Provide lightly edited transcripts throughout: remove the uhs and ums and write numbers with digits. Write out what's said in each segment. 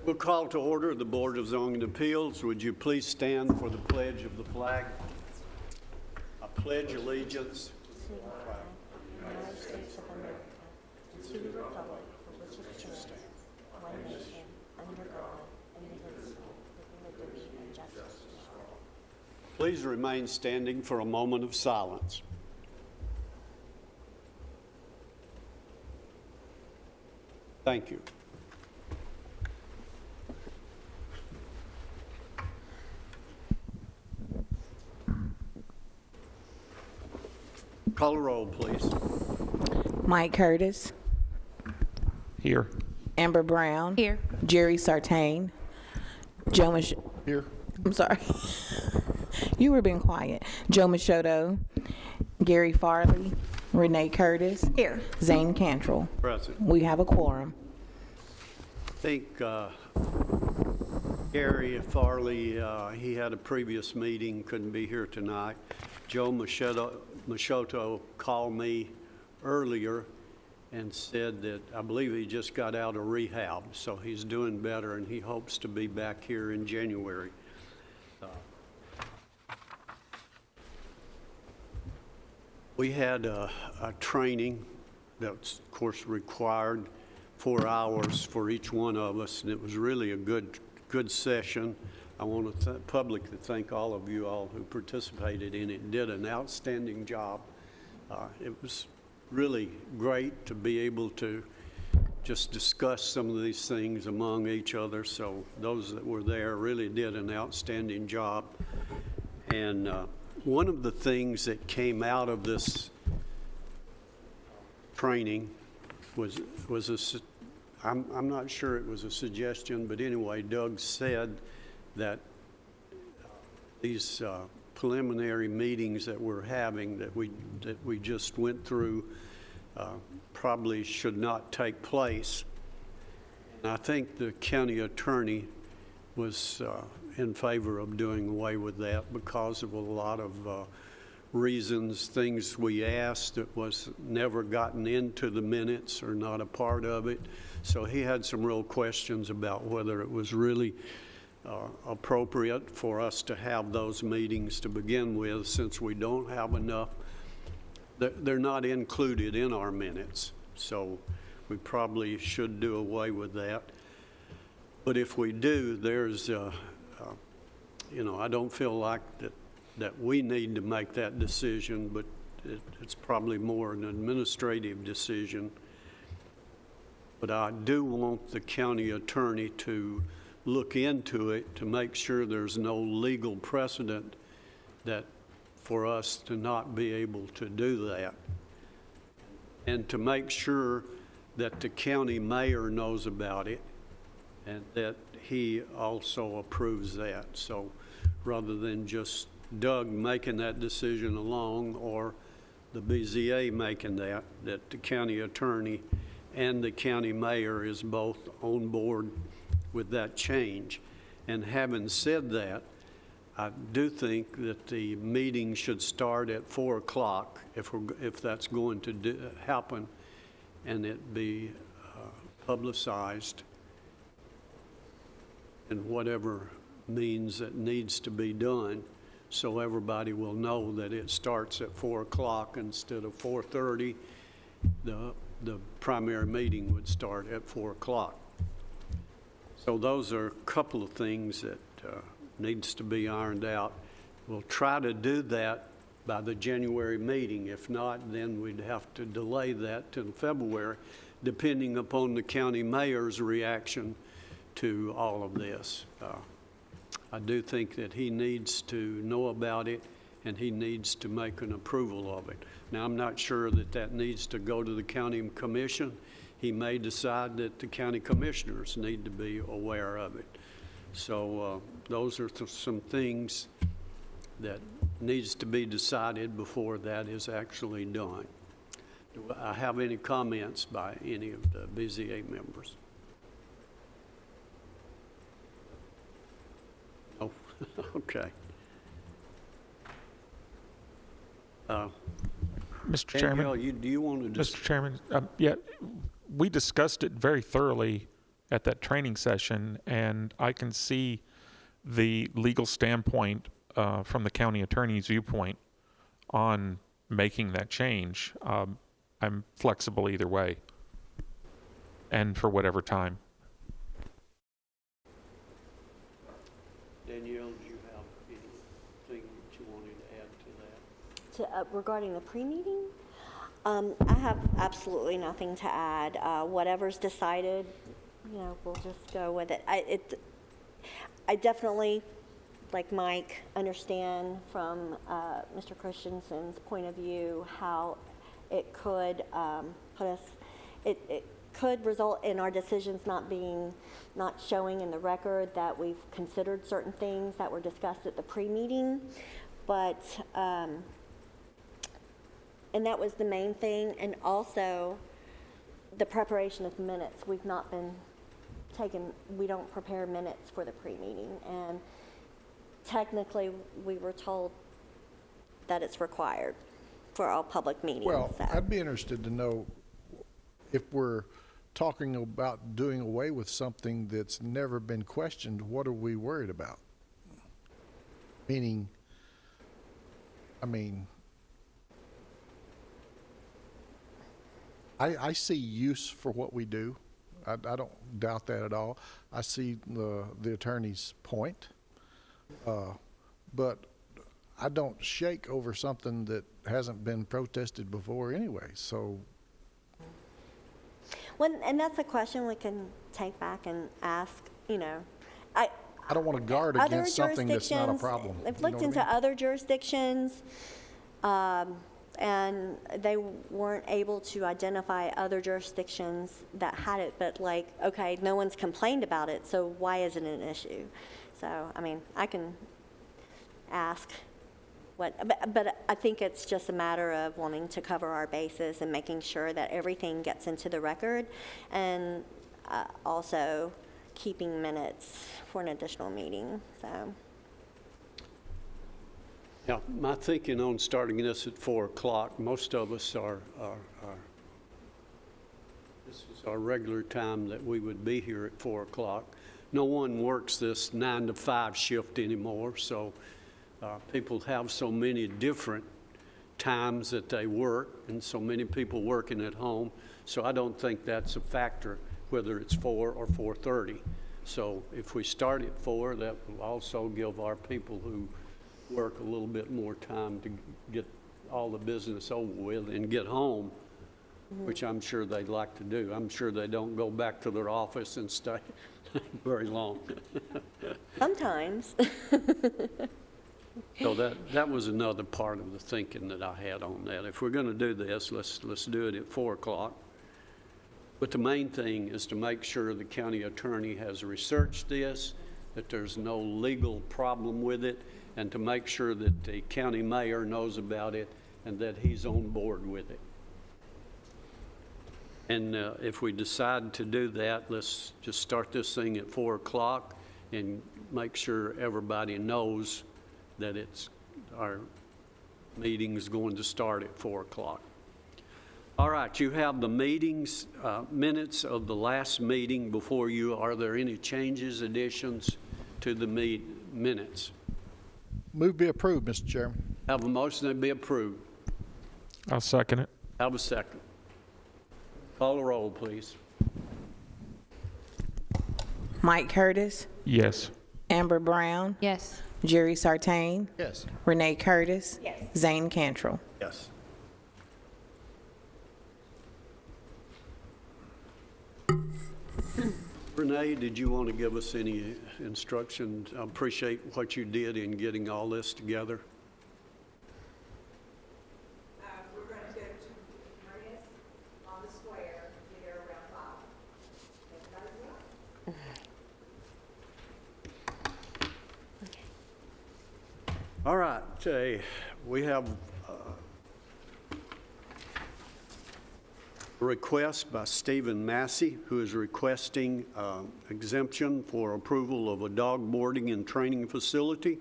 We'll call to order the Board of Zoning Appeals. Would you please stand for the pledge of the flag? I pledge allegiance To the flag of the United States of America, and to the republic for which it stands, one nation, under God, indivisible, with liberty and justice for all. Please remain standing for a moment of silence. Thank you. Call a roll, please. Mike Curtis. Here. Amber Brown. Here. Jerry Sartain. Joe Here. I'm sorry. You were being quiet. Joe Machoto. Gary Farley. Renee Curtis. Here. Zane Cantrell. Present. We have a quorum. I think Gary Farley, he had a previous meeting, couldn't be here tonight. Joe Machoto called me earlier and said that I believe he just got out of rehab, so he's doing better and he hopes to be back here in January. We had a training that's, of course, required 4 hours for each one of us, and it was really a good session. I want to publicly thank all of you all who participated in it, did an outstanding job. It was really great to be able to just discuss some of these things among each other, so those that were there really did an outstanding job. And one of the things that came out of this training was I'm not sure it was a suggestion, but anyway, Doug said that these preliminary meetings that we're having that we just went through probably should not take place. And I think the county attorney was in favor of doing away with that because of a lot of reasons, things we asked that was never gotten into the minutes or not a part of it. So he had some real questions about whether it was really appropriate for us to have those meetings to begin with, since we don't have enough. They're not included in our minutes, so we probably should do away with that. But if we do, there's, I don't feel like that we need to make that decision, but it's probably more an administrative decision. But I do want the county attorney to look into it to make sure there's no legal precedent that for us to not be able to do that. And to make sure that the county mayor knows about it and that he also approves that. So rather than just Doug making that decision alone or the BZA making that the county attorney and the county mayor is both on board with that change. And having said that, I do think that the meeting should start at 4 o'clock if that's going to happen, and it be publicized in whatever means that needs to be done, so everybody will know that it starts at 4 o'clock instead of 4:30. The primary meeting would start at 4 o'clock. So those are a couple of things that needs to be ironed out. We'll try to do that by the January meeting. If not, then we'd have to delay that till February, depending upon the county mayor's reaction to all of this. I do think that he needs to know about it and he needs to make an approval of it. Now, I'm not sure that needs to go to the county commission. He may decide that the county commissioners need to be aware of it. So those are some things that needs to be decided before that is actually done. Do I have any comments by any of the BZA members? Oh, okay. Mr. Chairman. Danielle, do you want to Mr. Chairman, yeah, we discussed it very thoroughly at that training session, and I can see the legal standpoint from the county attorney's viewpoint on making that change. I'm flexible either way, and for whatever time. Danielle, do you have anything that you wanted to add to that? Regarding the pre-meeting, I have absolutely nothing to add. Whatever's decided, we'll just go with it. I definitely, like Mike, understand from Mr. Christensen's point of view how it could put us, it could result in our decisions not showing in the record that we've considered certain things that were discussed at the pre-meeting, but, and that was the main thing, and also the preparation of minutes. We've not been we don't prepare minutes for the pre-meeting, and technically we were told that it's required for all public meetings. Well, so. I'd be interested to know if we're talking about doing away with something that's never been questioned, what are we worried about? Meaning, I see use for what we do. I don't doubt that at all. I see the attorney's point, but I don't shake over something that hasn't been protested before anyway. So, And that's a question we can take back and ask. I don't want to guard against something that's not a problem. I've looked into other jurisdictions, and they weren't able to identify other jurisdictions that had it, but okay, no one's complained about it, so why isn't it an issue? So, I can ask but I think it's just a matter of wanting to cover our bases and making sure that everything gets into the record, and also keeping minutes for an additional meeting, so. Yeah, my thinking on starting this at 4 o'clock, most of us this is our regular time that we would be here at 4 o'clock. No one works this 9 to 5 shift anymore, so people have so many different times that they work, and so many people working at home, so I don't think that's a factor, whether it's 4 or 4:30. So if we start at 4, that will also give our people who work a little bit more time to get all the business over with and get home, which I'm sure they'd like to do. I'm sure they don't go back to their office and stay very long. Sometimes. So that was another part of the thinking that I had on that. If we're going to do this, let's do it at 4 o'clock. But the main thing is to make sure the county attorney has researched this, that there's no legal problem with it, and to make sure that the county mayor knows about it and that he's on board with it. And if we decide to do that, let's just start this thing at 4 o'clock and make sure everybody knows that our meeting is going to start at 4 o'clock. All right, you have the minutes of the last meeting before you. Are there any changes, additions to the minutes? Move be approved, Mr. Chairman. Have a motion to be approved. I'll second it. Have a second. Call the roll, please. Mike Curtis, Yes. Amber Brown, Yes. Jerry Sartain, Yes. Renee Curtis, Yes. Zane Cantrell. Yes. Renee, did you want to give us any instructions? I appreciate what you did in getting all this together. We're going to go to Marius on the square, be there around 5. All right, we have a request by Stephen Massey, who is requesting exemption for approval of a dog boarding and training facility.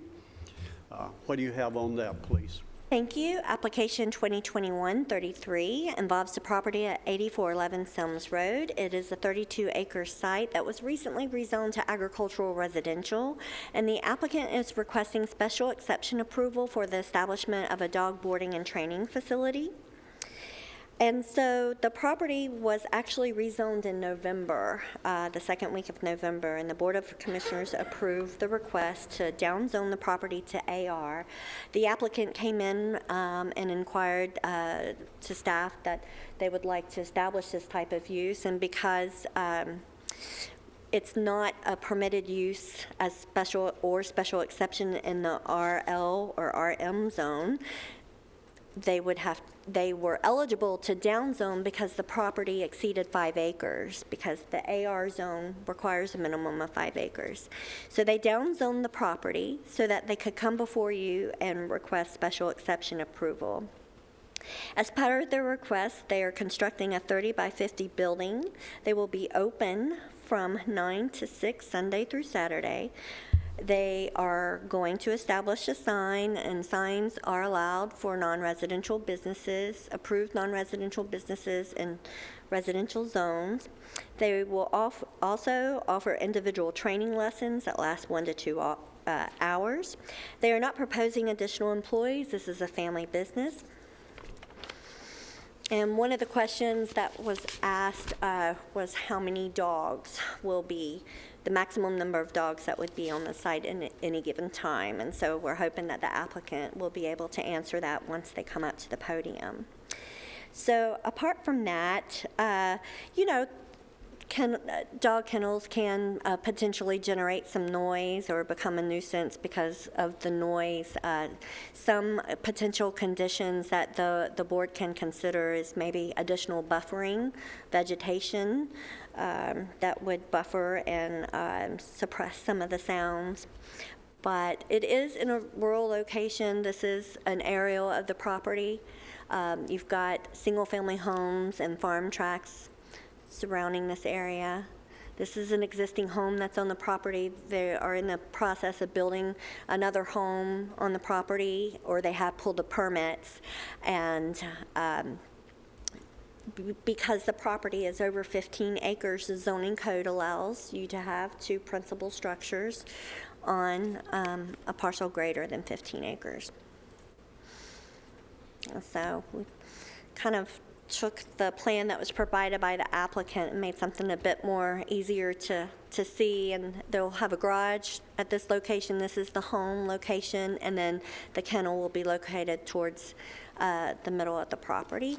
What do you have on that, please? Thank you. Application 2021-33 involves the property at 8411 Selms Road. It is a 32-acre site that was recently rezoned to agricultural residential, and the applicant is requesting special exception approval for the establishment of a dog boarding and training facility. And so the property was actually rezoned in November, the second week of November, and the Board of Commissioners approved the request to downzone the property to AR. The applicant came in and inquired to staff that they would like to establish this type of use, and because it's not a permitted use as special exception in the RL or RM zone, they were eligible to downzone because the property exceeded 5 acres, because the AR zone requires a minimum of 5 acres. So they downzoned the property so that they could come before you and request special exception approval. As part of their request, they are constructing a 30 by 50 building. They will be open from 9 to 6 Sunday through Saturday. They are going to establish a sign, and signs are allowed for non-residential businesses, approved non-residential businesses in residential zones. They will also offer individual training lessons that last 1 to 2 hours. They are not proposing additional employees. This is a family business. And one of the questions that was asked was how many dogs will be, the maximum number of dogs that would be on the site in any given time. And so we're hoping that the applicant will be able to answer that once they come up to the podium. So apart from that, dog kennels can potentially generate some noise or become a nuisance because of the noise. Some potential conditions that the board can consider is maybe additional buffering, vegetation that would buffer and suppress some of the sounds. But it is in a rural location. This is an aerial of the property. You've got single-family homes and farm tracts surrounding this area. This is an existing home that's on the property. They are in the process of building another home on the property, or they have pulled the permits. And because the property is over 15 acres, the zoning code allows you to have 2 principal structures on a parcel greater than 15 acres. And so we kind of took the plan that was provided by the applicant and made something a bit more easier to see, and they'll have a garage at this location. This is the home location, and then the kennel will be located towards the middle of the property.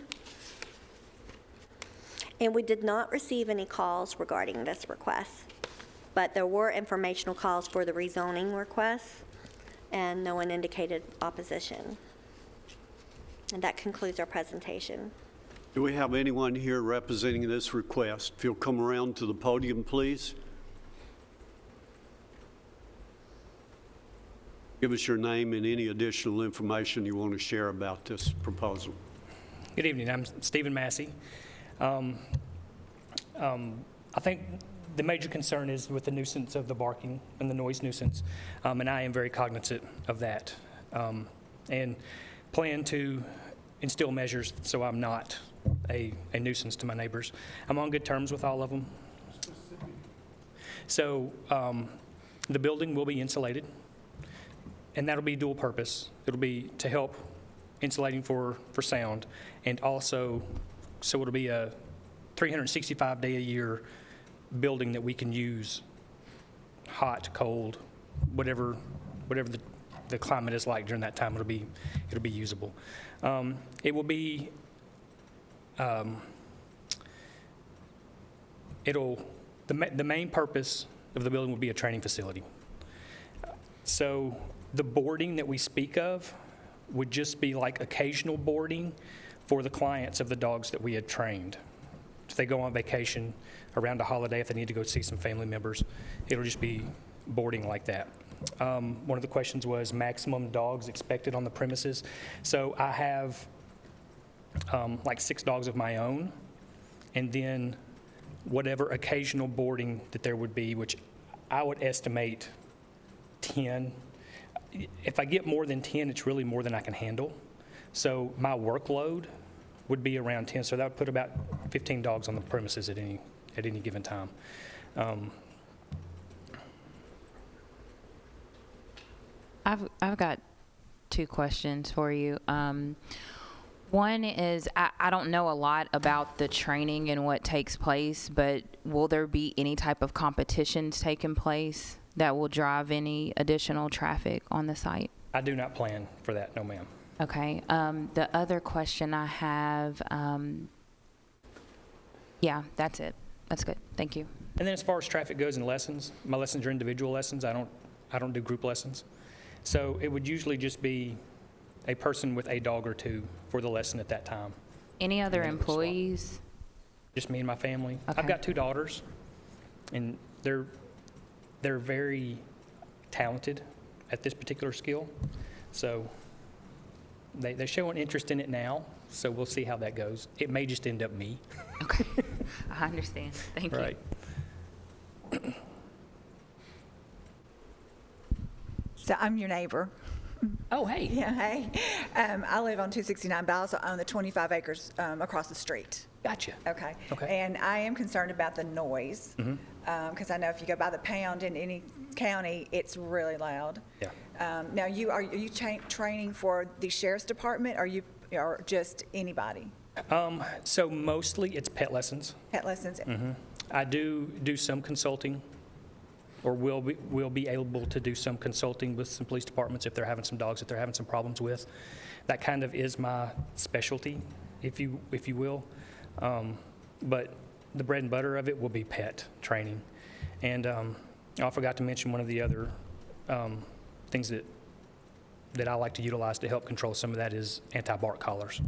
And we did not receive any calls regarding this request, but there were informational calls for the rezoning request, and no one indicated opposition. And that concludes our presentation. Do we have anyone here representing this request? If you'll come around to the podium, please. Give us your name and any additional information you want to share about this proposal. Good evening. I'm Stephen Massey. I think the major concern is with the nuisance of the barking and the noise nuisance, and I am very cognizant of that, and plan to instill measures so I'm not a nuisance to my neighbors. I'm on good terms with all of them. So the building will be insulated, and that'll be dual purpose. It'll be to help insulating for sound, and also so it'll be a 365-day-a-year building that we can use, hot, cold, whatever the climate is like during that time. It'll be usable. It will be the main purpose of the building will be a training facility. So the boarding that we speak of would just be like occasional boarding for the clients of the dogs that we had trained. If they go on vacation around a holiday, if they need to go see some family members, it'll just be boarding like that. One of the questions was maximum dogs expected on the premises. So I have like 6 dogs of my own, and then whatever occasional boarding that there would be, which I would estimate 10. If I get more than 10, it's really more than I can handle. So my workload would be around 10, so that would put about 15 dogs on the premises at any given time. I've got two questions for you. One is, I don't know a lot about the training and what takes place, but will there be any type of competitions taking place that will drive any additional traffic on the site? I do not plan for that, no ma'am. Okay. The other question I have, yeah, that's it. That's good. Thank you. And then as far as traffic goes in lessons, my lessons are individual lessons. I don't do group lessons. So it would usually just be a person with a dog or two for the lesson at that time. Any other And then it would swap. employees? Just me and my family. Okay. I've got 2 daughters, and they're very talented at this particular skill. So they show an interest in it now, so we'll see how that goes. It may just end up me. Okay. I understand. Thank you. Right. So I'm your neighbor. Oh, hey. Yeah, hey. I live on 269, but I also own the 25 acres across the street. Gotcha. Okay. Okay. And I am concerned about the noise, because I know if you go by the pound in any county, it's really loud. Yeah. Now, are you training for the sheriff's department, or just anybody? So mostly it's pet lessons. Pet lessons? I do some consulting, or will be able to do some consulting with some police departments if they're having some dogs that they're having some problems with. That kind of is my specialty, if you will. But the bread and butter of it will be pet training. And I forgot to mention one of the other things that I like to utilize to help control some of that is anti-bark collars.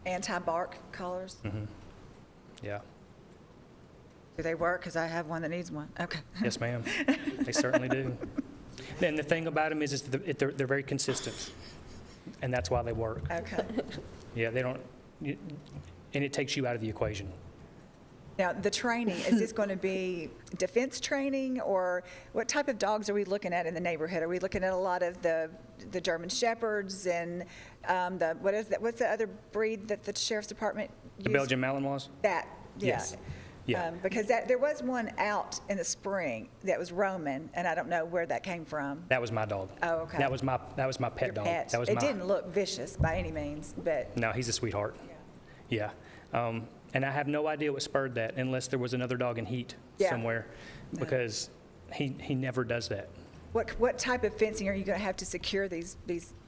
Anti-bark collars? Yeah. Do they work? Because I have one that needs one. Okay. Yes, ma'am. They certainly do. And the thing about them is they're very consistent, and that's why they work. Okay. Yeah, they don't, and it takes you out of the equation. Now, the training, is this going to be defense training, or what type of dogs are we looking at in the neighborhood? Are we looking at a lot of the German Shepherds and what's the other breed that the sheriff's department used? The Belgian Malinois? That, yeah. Yes. Yeah. Because there was one out in the spring that was Roman, and I don't know where that came from. That was my dog. Oh, okay. That was my pet Your dog. pet. That was It didn't look vicious by any means, but No, he's a sweetheart. Yeah. And I have no idea what spurred that, unless there was another dog in heat Yeah. somewhere, because he never does that. what type of fencing are you going to have to secure these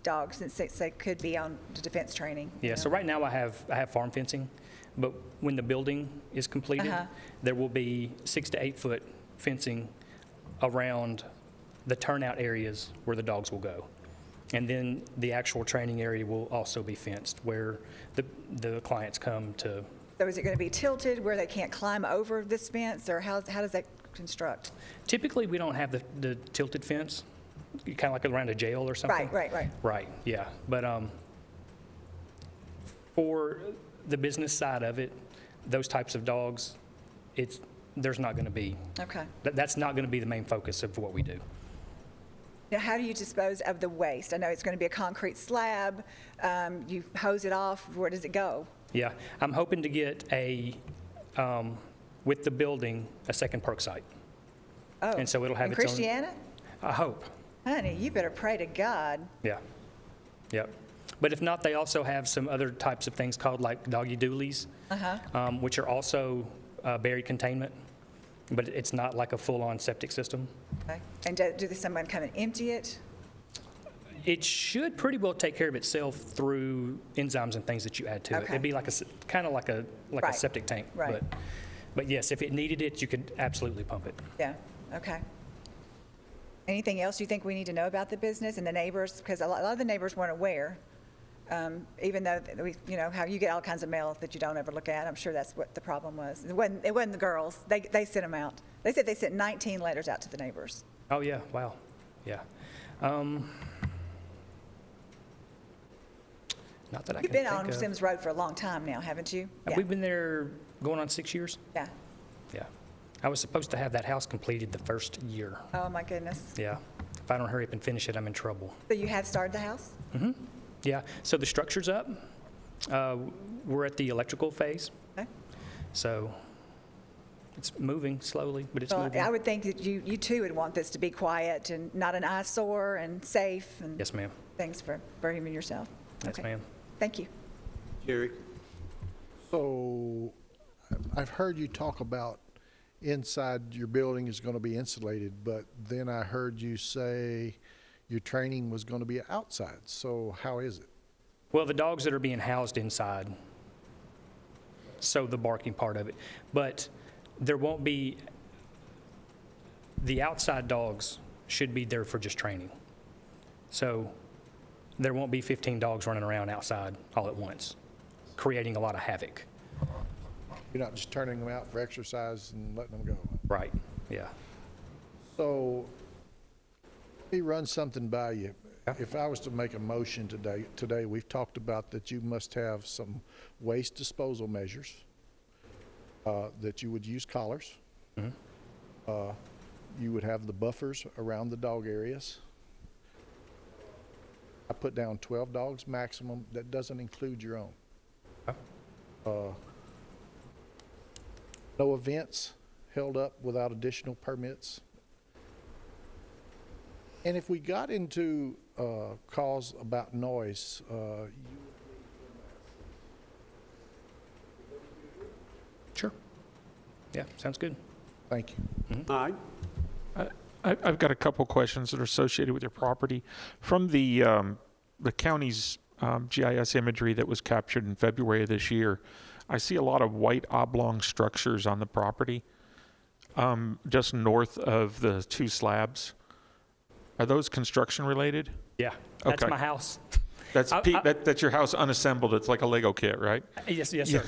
dogs, since they could be on the defense training? you Yeah, know? so right now I have farm fencing, but when the building is completed, Uh-huh. there will be 6 to 8 foot fencing around the turnout areas where the dogs will go. And then the actual training area will also be fenced, where the clients come to. So is it going to be tilted where they can't climb over this fence, or how does that construct? Typically, we don't have the tilted fence, kind of like around a jail or something. Right. Right, yeah. But for the business side of it, those types of dogs, there's not going to be. Okay. That's not going to be the main focus of what we do. Now, how do you dispose of the waste? I know it's going to be a concrete slab. You hose it off. Where does it go? Yeah, I'm hoping to get with the building, a second perk site. Oh, And so it'll have in its own. Christiana? I hope, Honey, you better pray to God. yeah. Yep. But if not, they also have some other types of things called like doggy doolies, which are also buried containment, but it's not like a full-on septic system. Okay. And do someone come and empty it? It should pretty well take care of itself through enzymes and things that you add to it. Okay. It'd be like kind of like a Right. septic tank. Right. But yes, if it needed it, you could absolutely pump it. Yeah, okay. Anything else you think we need to know about the business and the neighbors? Because a lot of the neighbors weren't aware, even though, how you get all kinds of mail that you don't ever look at. I'm sure that's what the problem was. It wasn't the girls. They sent them out. They said they sent 19 letters out to the neighbors. Oh, yeah, wow, yeah. Not that I can You've been think on of. Sims Road for a long time now, haven't you? Yeah. We've been there going on 6 years. Yeah. Yeah. I was supposed to have that house completed the first year. Oh, my goodness. Yeah. If I don't hurry up and finish it, I'm in trouble. So you have started the house? Mm-hmm. Yeah, so the structure's up. We're at the electrical phase, Okay. so it's moving slowly, but it's Well, moving. I would think that you too would want this to be quiet and not an eyesore and safe and Yes, ma'am. things for him and yourself. Yes, Okay. ma'am. Thank you. Jerry? So I've heard you talk about inside your building is going to be insulated, but then I heard you say your training was going to be outside. So how is it? Well, the dogs that are being housed inside, so the barking part of it. But there won't be, the outside dogs should be there for just training. So there won't be 15 dogs running around outside all at once, creating a lot of havoc. You're not just turning them out for exercise and letting them go. Right, yeah. So let me run something by you. If I was to make a motion today, we've talked about that you must have some waste disposal measures, that you would use collars. You would have the buffers around the dog areas. I put down 12 dogs maximum. That doesn't include your own. No events held up without additional permits. And if we got into calls about noise, Sure. Yeah, sounds good. thank you. All right. I've got a couple questions that are associated with your property. From the county's GIS imagery that was captured in February of this year, I see a lot of white oblong structures on the property, just north of the two slabs. Are those construction related? Yeah, that's Okay. my house. That's that's your house unassembled. It's like a Lego kit, right? Yes, sir.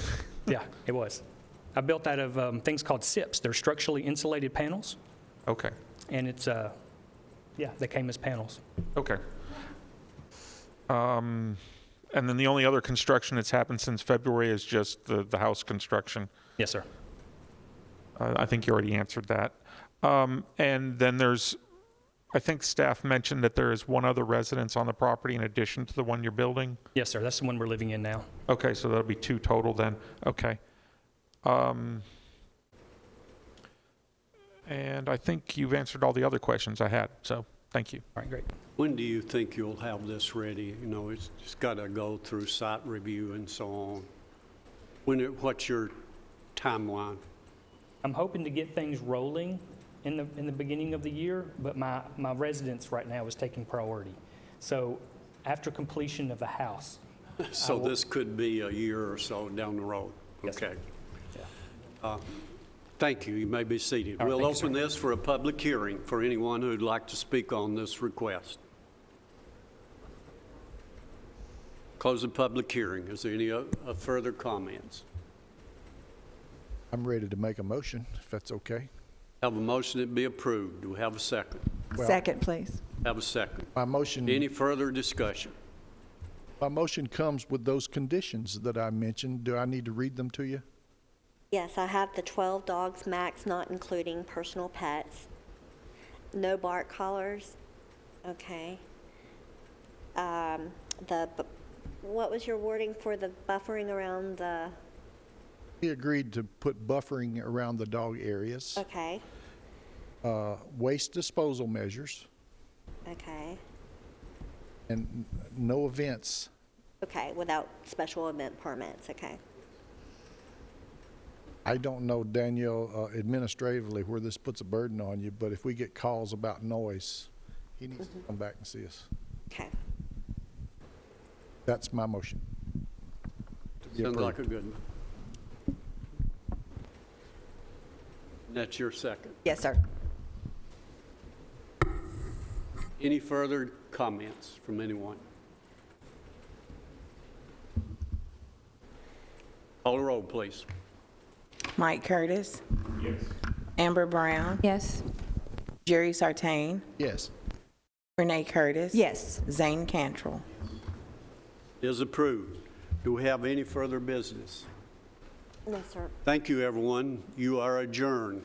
Yeah, it was. I built that of things called SIPs. They're structurally insulated panels, Okay. and it's, yeah, they came as panels. Okay. And then the only other construction that's happened since February is just the house construction. Yes, sir. I think you already answered that. And then there's, I think staff mentioned that there is one other residence on the property in addition to the one you're building. Yes, sir. That's the one we're living in now. Okay, so that'll be two total then. Okay. And I think you've answered all the other questions I had, so thank you. All right, great. When do you think you'll have this ready? You know, it's got to go through site review and so on. What's your timeline? I'm hoping to get things rolling in the beginning of the year, but my residence right now is taking priority. So after completion of the house, So this could be a year or so down the road? Yes, sir. Okay. Thank you. You may be seated. All right, We'll thank you, open this for a public hearing for anyone who'd like to speak on this request. Close the public hearing. Is there any further comments? I'm ready to make a motion, if that's okay. Have a motion that be approved. Do we have a second? Well- Second, please. Have a second. My motion, Any further discussion? comes with those conditions that I mentioned. Do I need to read them to you? Yes, I have the 12 dogs max, not including personal pets. No bark collars. Okay. What was your wording for the buffering around the, We agreed to put buffering around the dog areas, okay, waste disposal measures, okay, and no events. okay, without special event permits, okay. I don't know, Danielle, administratively where this puts a burden on you, but if we get calls about noise, he needs to come back and see us. Okay. That's my motion. To be Sounds like approved. a good one. That's your second. Yes, sir. Any further comments from anyone? Call the roll, please. Mike Curtis. Yes. Amber Brown. Yes. Jerry Sartain. Yes. Renee Curtis. Yes. Zane Cantrell. Is approved. Do we have any further business? No, sir. Thank you, everyone. You are adjourned.